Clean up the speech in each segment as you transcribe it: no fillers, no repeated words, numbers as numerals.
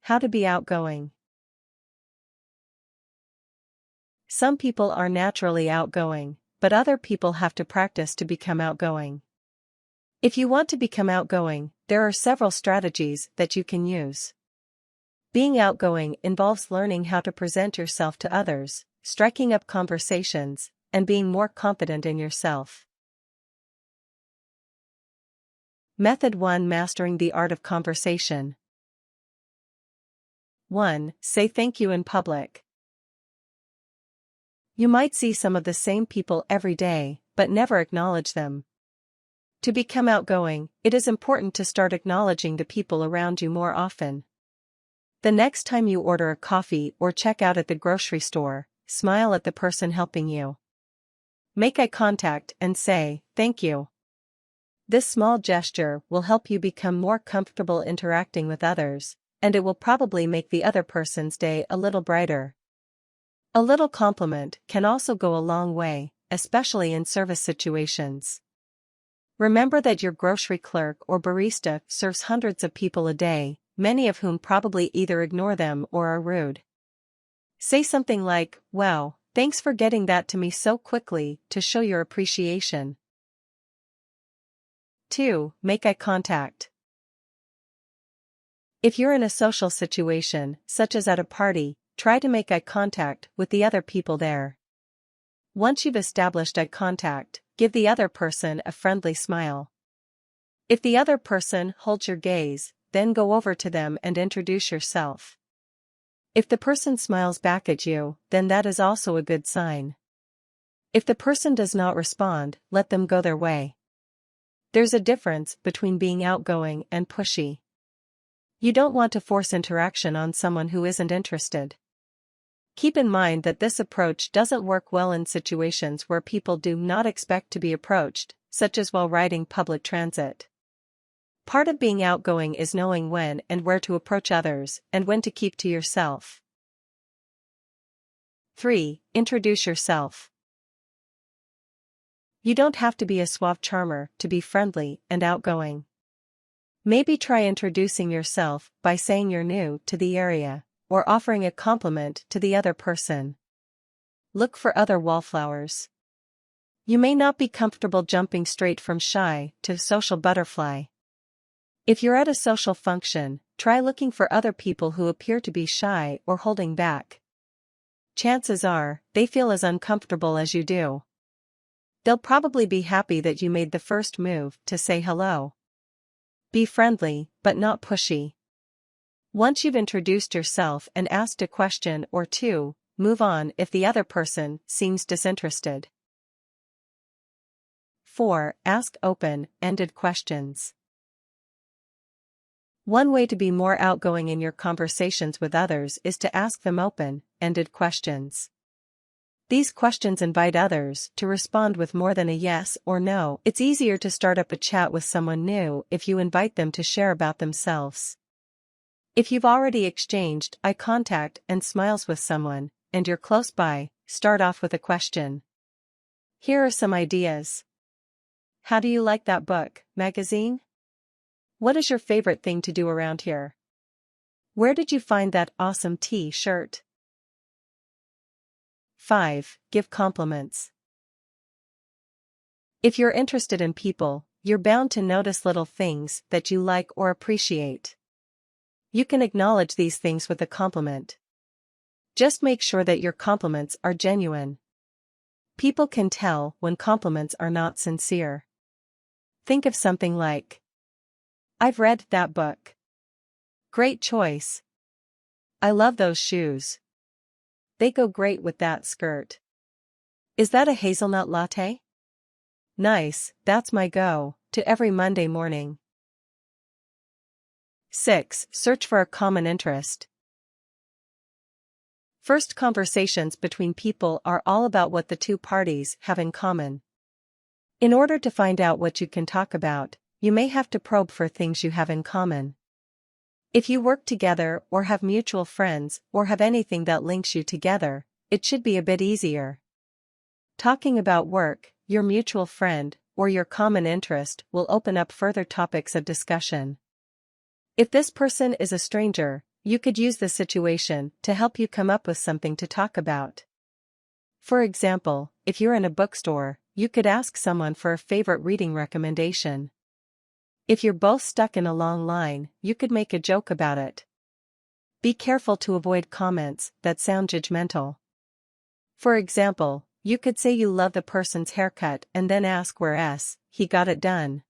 How to be outgoing. Some people are naturally outgoing, but other people have to practice to become outgoing. If you want to become outgoing, there are several strategies that you can use. Being outgoing involves learning how to present yourself to others, striking up conversations, and being more confident in yourself. Method 1: Mastering the art of conversation. 1. Say thank you in public. You might see some of the same people every day, but never acknowledge them. To become outgoing, it is important to start acknowledging the people around you more often. The next time you order a coffee or check out at the grocery store, smile at the person helping you. Make eye contact and say, "Thank you." This small gesture will help you become more comfortable interacting with others, and it will probably make the other person's day a little brighter. A little compliment can also go a long way, especially in service situations. Remember that your grocery clerk or barista serves hundreds of people a day, many of whom probably either ignore them or are rude. Say something like, "Wow, thanks for getting that to me so quickly," to show your appreciation. 2. Make eye contact. If you're in a social situation, such as at a party, try to make eye contact with the other people there. Once you've established eye contact, give the other person a friendly smile. If the other person holds your gaze, then go over to them and introduce yourself. If the person smiles back at you, then that is also a good sign. If the person does not respond, let them go their way. There's a difference between being outgoing and pushy. You don't want to force interaction on someone who isn't interested. Keep in mind that this approach doesn't work well in situations where people do not expect to be approached, such as while riding public transit. Part of being outgoing is knowing when and where to approach others, and when to keep to yourself. 3. Introduce yourself. You don't have to be a suave charmer to be friendly and outgoing. Maybe try introducing yourself by saying you're new to the area, or offering a compliment to the other person. Look for other wallflowers. You may not be comfortable jumping straight from shy to social butterfly. If you're at a social function, try looking for other people who appear to be shy or holding back. Chances are, they feel as uncomfortable as you do. They'll probably be happy that you made the first move to say hello. Be friendly, but not pushy. Once you've introduced yourself and asked a question or two, move on if the other person seems disinterested. 4. Ask open-ended questions. One way to be more outgoing in your conversations with others is to ask them open-ended questions. These questions invite others to respond with more than a yes or no. It's easier to start up a chat with someone new if you invite them to share about themselves. If you've already exchanged eye contact and smiles with someone, and you're close by, start off with a question. Here are some ideas. How do you like that book, magazine? What is your favorite thing to do around here? Where did you find that awesome t-shirt? 5. Give compliments. If you're interested in people, you're bound to notice little things that you like or appreciate. You can acknowledge these things with a compliment. Just make sure that your compliments are genuine. People can tell when compliments are not sincere. Think of something like, "I've read that book. Great choice. I love those shoes. They go great with that skirt. Is that a hazelnut latte? Nice, that's my go-to every Monday morning." 6. Search for a common interest. First conversations between people are all about what the two parties have in common. In order to find out what you can talk about, you may have to probe for things you have in common. If you work together or have mutual friends or have anything that links you together, it should be a bit easier. Talking about work, your mutual friend, or your common interest will open up further topics of discussion. If this person is a stranger, You could use the situation to help you come up with something to talk about. For example, if you're in a bookstore, you could ask someone for a favorite reading recommendation. If you're both stuck in a long line, you could make a joke about it. Be careful to avoid comments that sound judgmental. For example, you could say you love the person's haircut and then ask where he got it done.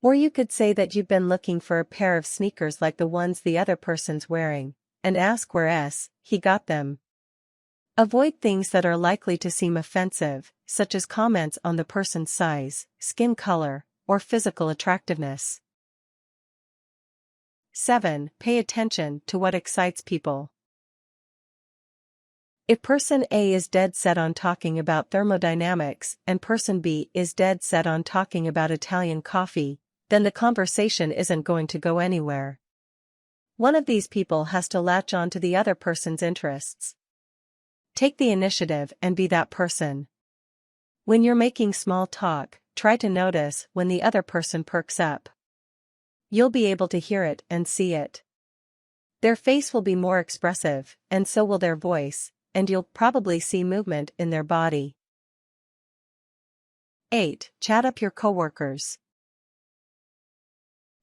Or you could say that you've been looking for a pair of sneakers like the ones the other person's wearing, and ask where he got them. Avoid things that are likely to seem offensive, such as comments on the person's size, skin color, or physical attractiveness. 7. Pay attention to what excites people. If person A is dead set on talking about thermodynamics and person B is dead set on talking about Italian coffee, then the conversation isn't going to go anywhere. One of these people has to latch on to the other person's interests. Take the initiative and be that person. When you're making small talk, try to notice when the other person perks up. You'll be able to hear it and see it. Their face will be more expressive, and so will their voice, and you'll probably see movement in their body. 8. Chat up your coworkers.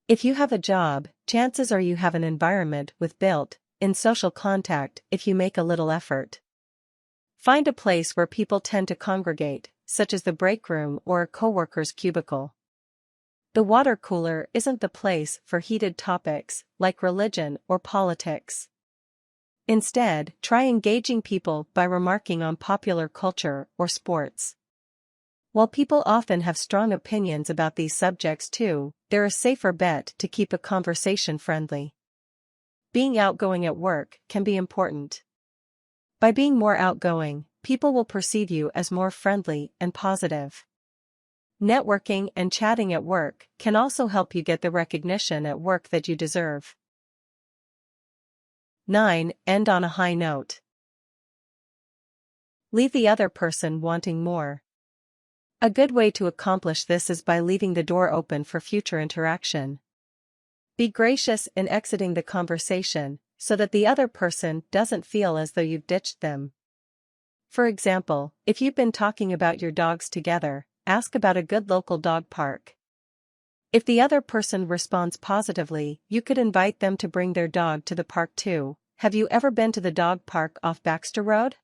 If you have a job, chances are you have an environment with built-in social contact if you make a little effort. Find a place where people tend to congregate, such as the break room or a coworker's cubicle. The water cooler isn't the place for heated topics like religion or politics. Instead, try engaging people by remarking on popular culture or sports. While people often have strong opinions about these subjects too, they're a safer bet to keep a conversation friendly. Being outgoing at work can be important. By being more outgoing, people will perceive you as more friendly and positive. Networking and chatting at work can also help you get the recognition at work that you deserve. 9. End on a high note. Leave the other person wanting more. A good way to accomplish this is by leaving the door open for future interaction. Be gracious in exiting the conversation, so that the other person doesn't feel as though you've ditched them. For example, if you've been talking about your dogs together, ask about a good local dog park. If the other person responds positively, you could invite them to bring their dog to the park too. Have you ever been to the dog park off Baxter Road?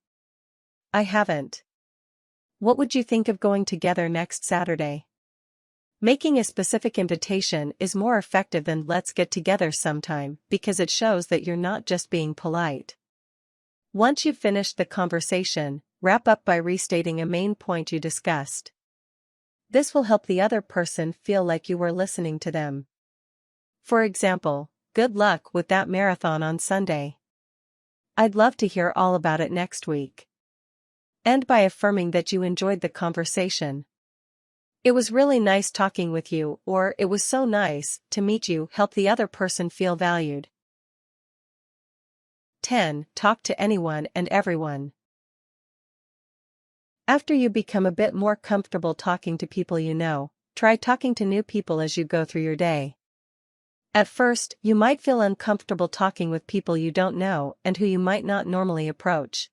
I haven't. What would you think of going together next Saturday? Making a specific invitation is more effective than "let's get together sometime" because it shows that you're not just being polite. Once you've finished the conversation, wrap up by restating a main point you discussed. This will help the other person feel like you were listening to them. For example, "Good luck with that marathon on Sunday. I'd love to hear all about it next week." End by affirming that you enjoyed the conversation. "It was really nice talking with you," or "it was so nice to meet you." Help the other person feel valued. 10. Talk to anyone and everyone. After you become a bit more comfortable talking to people you know, try talking to new people as you go through your day. At first, you might feel uncomfortable talking with people you don't know and who you might not normally approach.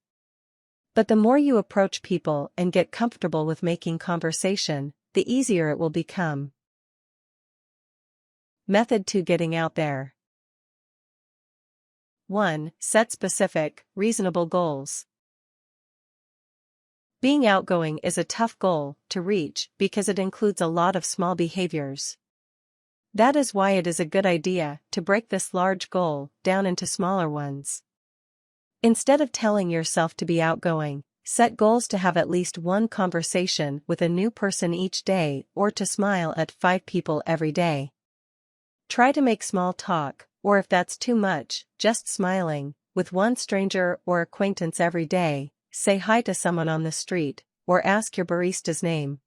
But the more you approach people and get comfortable with making conversation, the easier it will become. Method 2: Getting out there. 1. Set specific, reasonable goals. Being outgoing is a tough goal to reach because it includes a lot of small behaviors. That is why it is a good idea to break this large goal down into smaller ones. Instead of telling yourself to be outgoing, set goals to have at least one conversation with a new person each day or to smile at 5 people every day. Try to make small talk, or if that's too much, just smiling, with one stranger or acquaintance every day. Say hi to someone on the street, or ask your barista's name.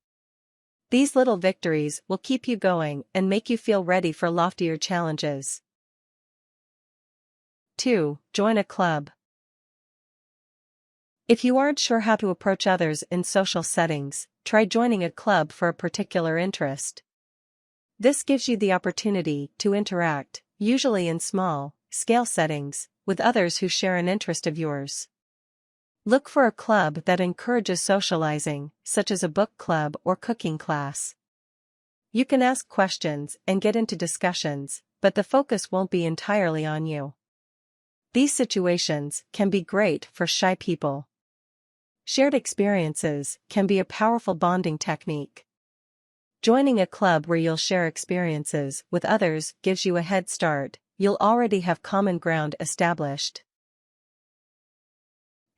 These little victories will keep you going and make you feel ready for loftier challenges. 2. Join a club. If you aren't sure how to approach others in social settings, try joining a club for a particular interest. This gives you the opportunity to interact, usually in small, scale settings, with others who share an interest of yours. Look for a club that encourages socializing, such as a book club or cooking class. You can ask questions and get into discussions, but the focus won't be entirely on you. These situations can be great for shy people. Shared experiences can be a powerful bonding technique. Joining a club where you'll share experiences with others gives you a head start. You'll already have common ground established.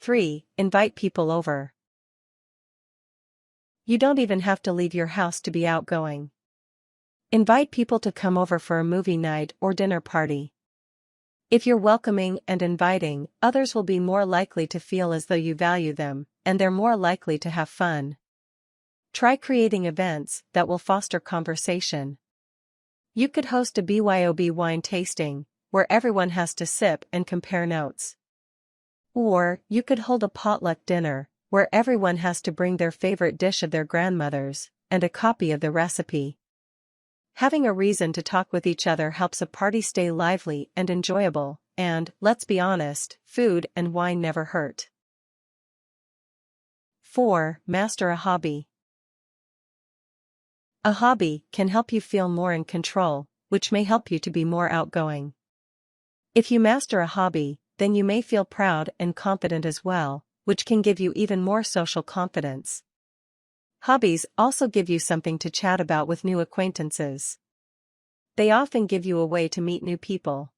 3. Invite people over. You don't even have to leave your house to be outgoing. Invite people to come over for a movie night or dinner party. If you're welcoming and inviting, others will be more likely to feel as though you value them, and they're more likely to have fun. Try creating events that will foster conversation. You could host a BYOB wine tasting, where everyone has to sip and compare notes. Or, you could hold a potluck dinner, where everyone has to bring their favorite dish of their grandmother's, and a copy of the recipe. Having a reason to talk with each other helps a party stay lively and enjoyable, and, let's be honest, food and wine never hurt. 4. Master a hobby. A hobby can help you feel more in control, which may help you to be more outgoing. If you master a hobby, then you may feel proud and confident as well, which can give you even more social confidence. Hobbies also give you something to chat about with new acquaintances. They often give you a way to meet new people.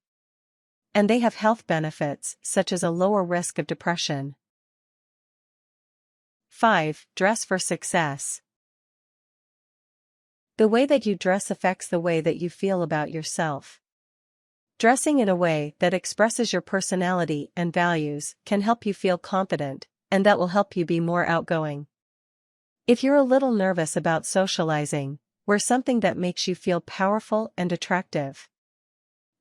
And they have health benefits, such as a lower risk of depression. 5. Dress for success. The way that you dress affects the way that you feel about yourself. Dressing in a way that expresses your personality and values can help you feel confident, and that will help you be more outgoing. If you're a little nervous about socializing, wear something that makes you feel powerful and attractive.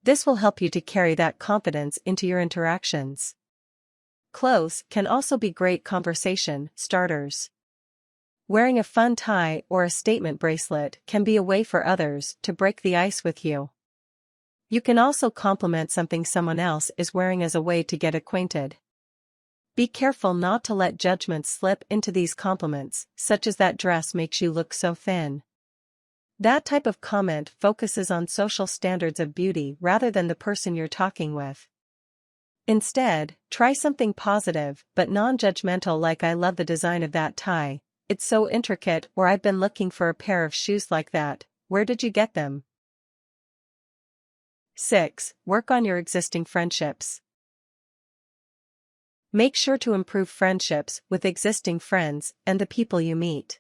This will help you to carry that confidence into your interactions. Clothes can also be great conversation starters. Wearing a fun tie or a statement bracelet can be a way for others to break the ice with you. You can also compliment something someone else is wearing as a way to get acquainted. Be careful not to let judgment slip into these compliments, such as "that dress makes you look so thin." That type of comment focuses on social standards of beauty rather than the person you're talking with. Instead, try something positive but non-judgmental, like "I love the design of that tie, it's so intricate," or "I've been looking for a pair of shoes like that, where did you get them?" 6. Work on your existing friendships. Make sure to improve friendships with existing friends and the people you meet.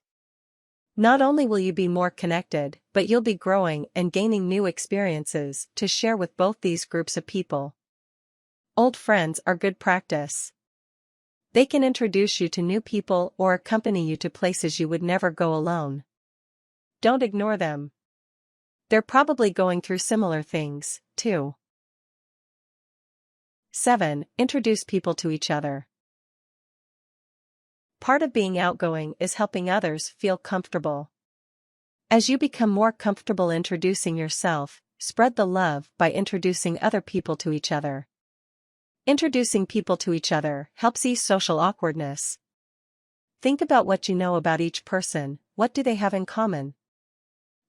Not only will you be more connected, but you'll be growing and gaining new experiences to share with both these groups of people. Old friends are good practice. They can introduce you to new people or accompany you to places you would never go alone. Don't ignore them. They're probably going through similar things, too. 7. Introduce people to each other. Part of being outgoing is helping others feel comfortable. As you become more comfortable introducing yourself, spread the love by introducing other people to each other. Introducing people to each other helps ease social awkwardness. Think about what you know about each person. What do they have in common?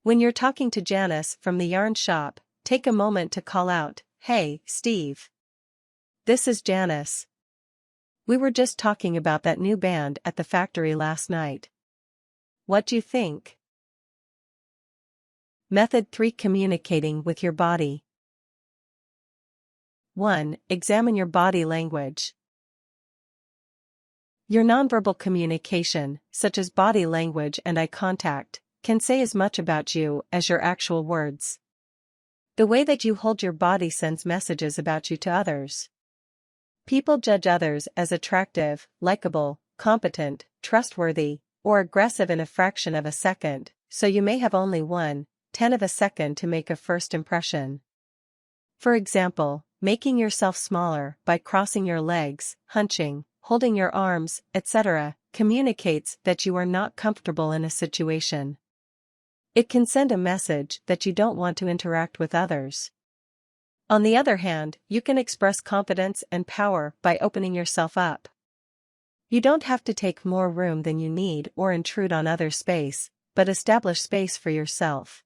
When you're talking to Janice from the yarn shop, take a moment to call out, "Hey, Steve. This is Janice. We were just talking about that new band at the factory last night. What do you think?" Method 3. Communicating with your body. 1. Examine your body language. Your nonverbal communication, such as body language and eye contact, can say as much about you as your actual words. The way that you hold your body sends messages about you to others. People judge others as attractive, likable, competent, trustworthy, or aggressive in a fraction of a second, so you may have only 1/10 of a second to make a first impression. For example, making yourself smaller by crossing your legs, hunching, holding your arms, etc., communicates that you are not comfortable in a situation. It can send a message that you don't want to interact with others. On the other hand, you can express confidence and power by opening yourself up. You don't have to take more room than you need or intrude on others' space, but establish space for yourself.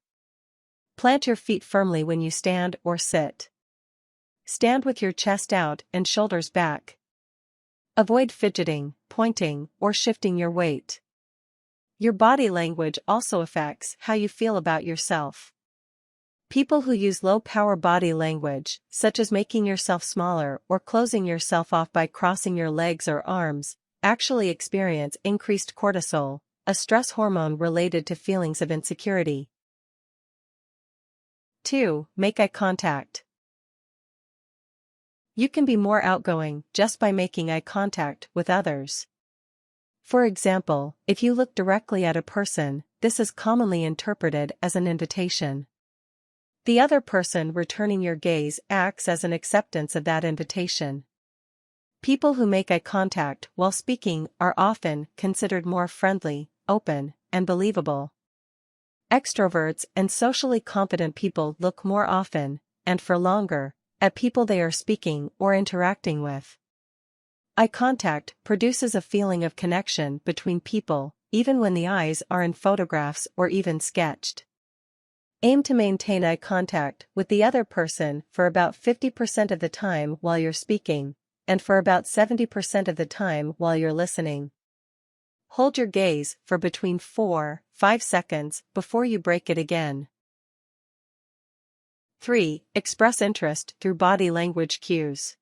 Plant your feet firmly when you stand or sit. Stand with your chest out and shoulders back. Avoid fidgeting, pointing, or shifting your weight. Your body language also affects how you feel about yourself. People who use low-power body language, such as making yourself smaller or closing yourself off by crossing your legs or arms, actually experience increased cortisol, a stress hormone related to feelings of insecurity. 2. Make eye contact. You can be more outgoing just by making eye contact with others. For example, if you look directly at a person, this is commonly interpreted as an invitation. The other person returning your gaze acts as an acceptance of that invitation. People who make eye contact while speaking are often considered more friendly, open, and believable. Extroverts and socially confident people look more often, and for longer, at people they are speaking or interacting with. Eye contact produces a feeling of connection between people, even when the eyes are in photographs or even sketched. Aim to maintain eye contact with the other person for about 50% of the time while you're speaking, and for about 70% of the time while you're listening. Hold your gaze for between 4-5 seconds before you break it again. 3. Express interest through body language cues.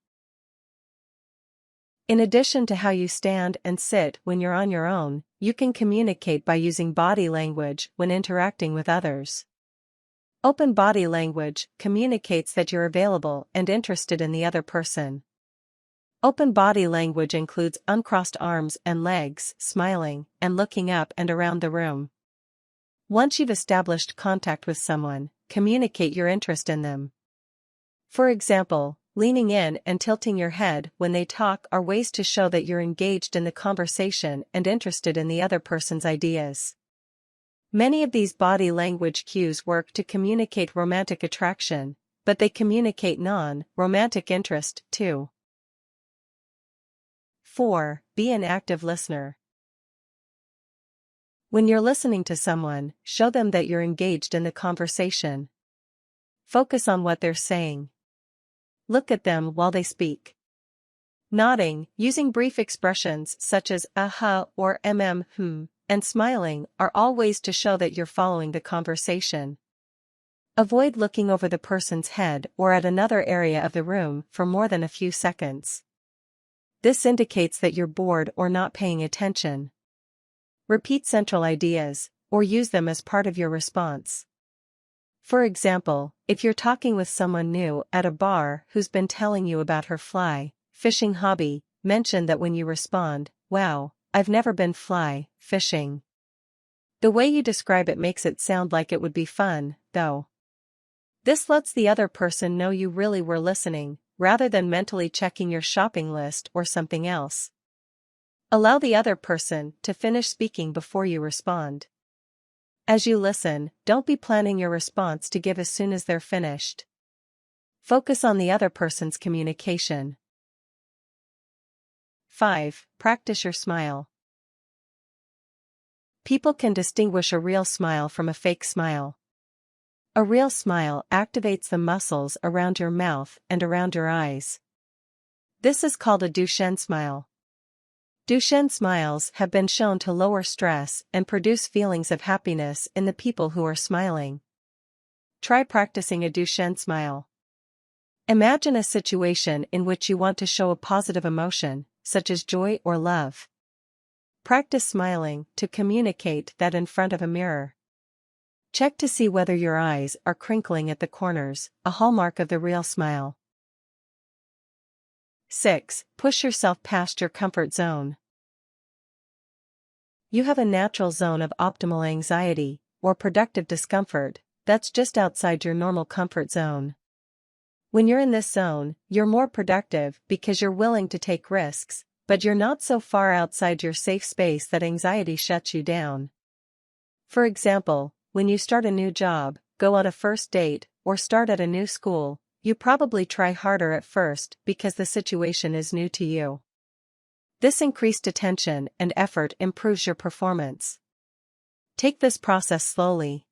In addition to how you stand and sit when you're on your own, you can communicate by using body language when interacting with others. Open body language communicates that you're available and interested in the other person. Open body language includes uncrossed arms and legs, smiling, and looking up and around the room. Once you've established contact with someone, communicate your interest in them. For example, leaning in and tilting your head when they talk are ways to show that you're engaged in the conversation and interested in the other person's ideas. Many of these body language cues work to communicate romantic attraction, but they communicate non-romantic interest too. 4. Be an active listener. When you're listening to someone, show them that you're engaged in the conversation. Focus on what they're saying. Look at them while they speak. Nodding, using brief expressions such as or and smiling are all ways to show that you're following the conversation. Avoid looking over the person's head or at another area of the room for more than a few seconds. This indicates that you're bored or not paying attention. Repeat central ideas, or use them as part of your response. For example, if you're talking with someone new at a bar who's been telling you about her fly fishing hobby, mention that when you respond, "Wow, I've never been fly fishing." The way you describe it makes it sound like it would be fun, though. This lets the other person know you really were listening, rather than mentally checking your shopping list or something else. Allow the other person to finish speaking before you respond. As you listen, don't be planning your response to give as soon as they're finished. Focus on the other person's communication. 5. Practice your smile. People can distinguish a real smile from a fake smile. A real smile activates the muscles around your mouth and around your eyes. This is called a Duchenne smile. Duchenne smiles have been shown to lower stress and produce feelings of happiness in the people who are smiling. Try practicing a Duchenne smile. Imagine a situation in which you want to show a positive emotion, such as joy or love. Practice smiling to communicate that in front of a mirror. Check to see whether your eyes are crinkling at the corners, a hallmark of the real smile. 6. Push yourself past your comfort zone. You have a natural zone of optimal anxiety, or productive discomfort, that's just outside your normal comfort zone. When you're in this zone, you're more productive because you're willing to take risks, but you're not so far outside your safe space that anxiety shuts you down. For example, when you start a new job, go on a first date, or start at a new school, you probably try harder at first because the situation is new to you. This increased attention and effort improves your performance. Take this process slowly.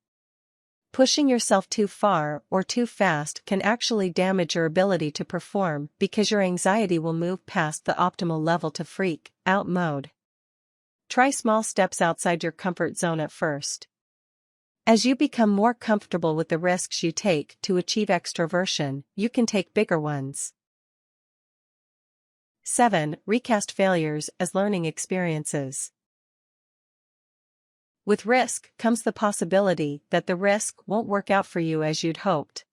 Pushing yourself too far or too fast can actually damage your ability to perform because your anxiety will move past the optimal level to freak out mode. Try small steps outside your comfort zone at first. As you become more comfortable with the risks you take to achieve extroversion, you can take bigger ones. 7. Recast failures as learning experiences. With risk comes the possibility that the risk won't work out for you as you'd hoped.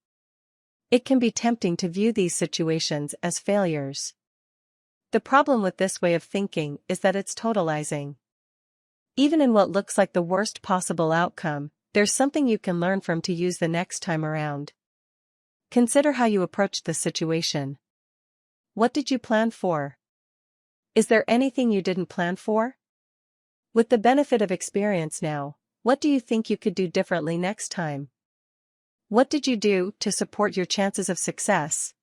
It can be tempting to view these situations as failures. The problem with this way of thinking is that it's totalizing. Even in what looks like the worst possible outcome, there's something you can learn from to use the next time around. Consider how you approached the situation. What did you plan for? Is there anything you didn't plan for? With the benefit of experience now, what do you think you could do differently next time? What did you do to support your chances of success?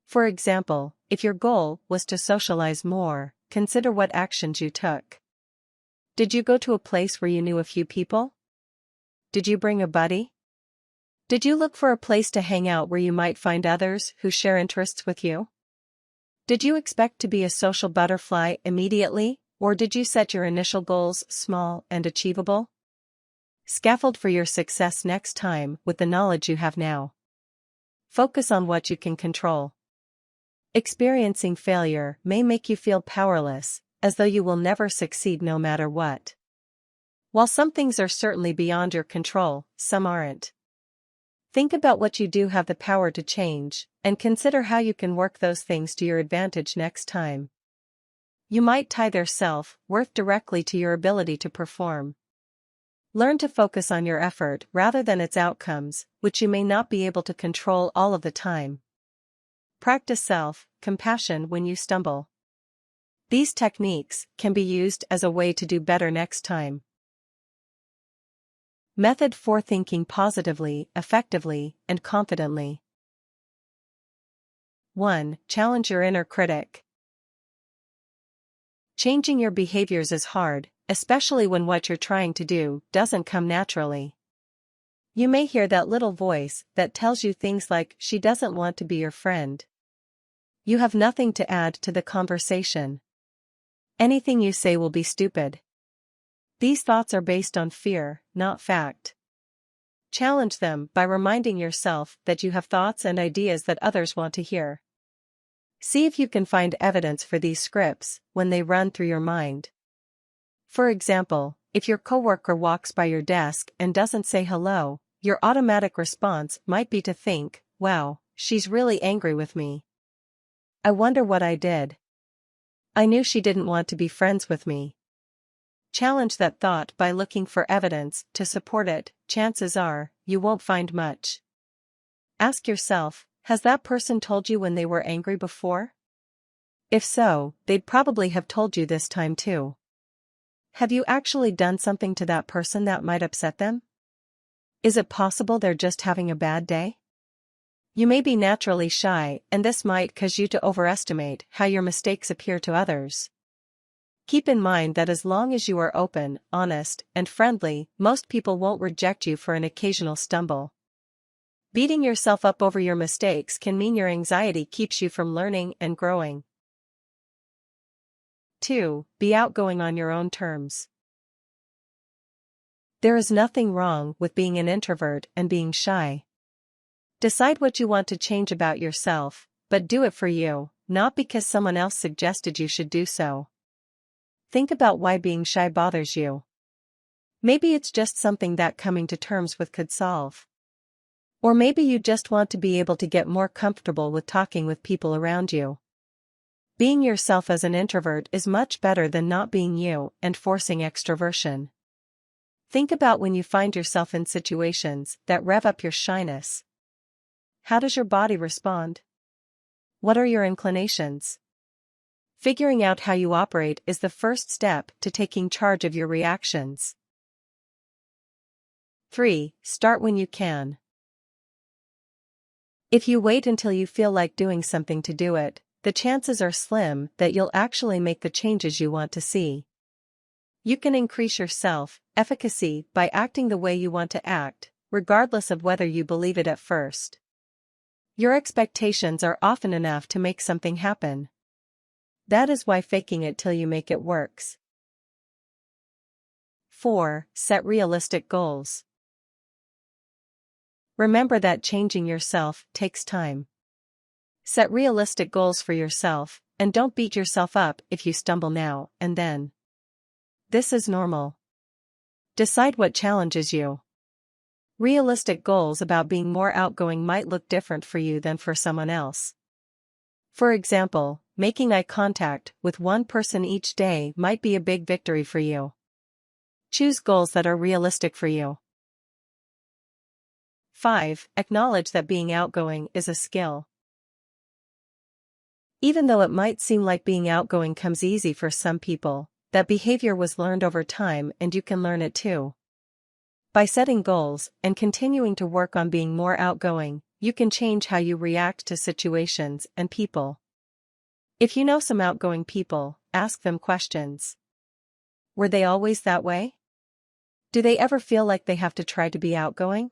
For example, if your goal was to socialize more, consider what actions you took. Did you go to a place where you knew a few people? Did you bring a buddy? Did you look for a place to hang out where you might find others who share interests with you? Did you expect to be a social butterfly immediately, or did you set your initial goals small and achievable? Scaffold for your success next time with the knowledge you have now. Focus on what you can control. Experiencing failure may make you feel powerless, as though you will never succeed no matter what. While some things are certainly beyond your control, some aren't. Think about what you do have the power to change, and consider how you can work those things to your advantage next time. You might tie their self-worth directly to your ability to perform. Learn to focus on your effort rather than its outcomes, which you may not be able to control all of the time. Practice self-compassion when you stumble. These techniques can be used as a way to do better next time. Method 4: Thinking positively, effectively, and confidently. 1. Challenge your inner critic. Changing your behaviors is hard, especially when what you're trying to do doesn't come naturally. You may hear that little voice that tells you things like, "She doesn't want to be your friend." You have nothing to add to the conversation. Anything you say will be stupid. These thoughts are based on fear, not fact. Challenge them by reminding yourself that you have thoughts and ideas that others want to hear. See if you can find evidence for these scripts when they run through your mind. For example, if your coworker walks by your desk and doesn't say hello, your automatic response might be to think, "Wow, she's really angry with me. I wonder what I did. I knew she didn't want to be friends with me." Challenge that thought by looking for evidence to support it. Chances are, you won't find much. Ask yourself, has that person told you when they were angry before? If so, they'd probably have told you this time too. Have you actually done something to that person that might upset them? Is it possible they're just having a bad day? You may be naturally shy, and this might cause you to overestimate how your mistakes appear to others. Keep in mind that as long as you are open, honest, and friendly, most people won't reject you for an occasional stumble. Beating yourself up over your mistakes can mean your anxiety keeps you from learning and growing. 2. Be outgoing on your own terms. There is nothing wrong with being an introvert and being shy. Decide what you want to change about yourself, but do it for you, not because someone else suggested you should do so. Think about why being shy bothers you. Maybe it's just something that coming to terms with could solve. Or maybe you just want to be able to get more comfortable with talking with people around you. Being yourself as an introvert is much better than not being you and forcing extroversion. Think about when you find yourself in situations that rev up your shyness. How does your body respond? What are your inclinations? Figuring out how you operate is the first step to taking charge of your reactions. 3. Start when you can. If you wait until you feel like doing something to do it, the chances are slim that you'll actually make the changes you want to see. You can increase your self-efficacy by acting the way you want to act, regardless of whether you believe it at first. Your expectations are often enough to make something happen. That is why faking it till you make it works. 4. Set realistic goals. Remember that changing yourself takes time. Set realistic goals for yourself, and don't beat yourself up if you stumble now and then. This is normal. Decide what challenges you. Realistic goals about being more outgoing might look different for you than for someone else. For example, making eye contact with one person each day might be a big victory for you. Choose goals that are realistic for you. 5. Acknowledge that being outgoing is a skill. Even though it might seem like being outgoing comes easy for some people, that behavior was learned over time and you can learn it too. By setting goals and continuing to work on being more outgoing, you can change how you react to situations and people. If you know some outgoing people, ask them questions. Were they always that way? Do they ever feel like they have to try to be outgoing?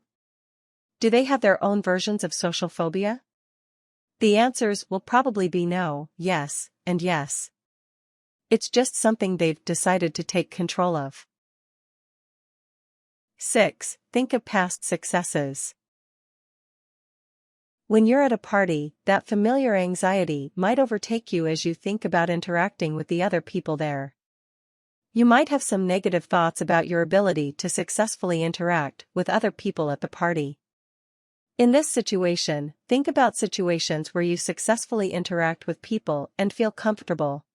Do they have their own versions of social phobia? The answers will probably be no, yes, and yes. It's just something they've decided to take control of. 6. Think of past successes. When you're at a party, that familiar anxiety might overtake you as you think about interacting with the other people there. You might have some negative thoughts about your ability to successfully interact with other people at the party. In this situation, think about situations where you successfully interact with people and feel comfortable.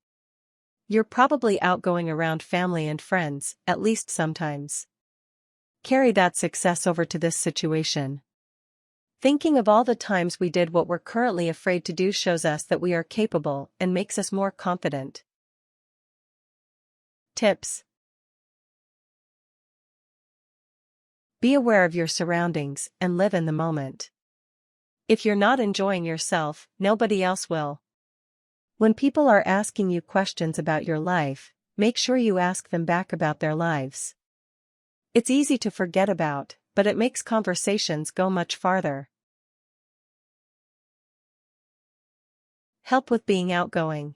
You're probably outgoing around family and friends, at least sometimes. Carry that success over to this situation. Thinking of all the times we did what we're currently afraid to do shows us that we are capable and makes us more confident. Tips. Be aware of your surroundings and live in the moment. If you're not enjoying yourself, nobody else will. When people are asking you questions about your life, make sure you ask them back about their lives. It's easy to forget about, but it makes conversations go much farther. Help with being outgoing.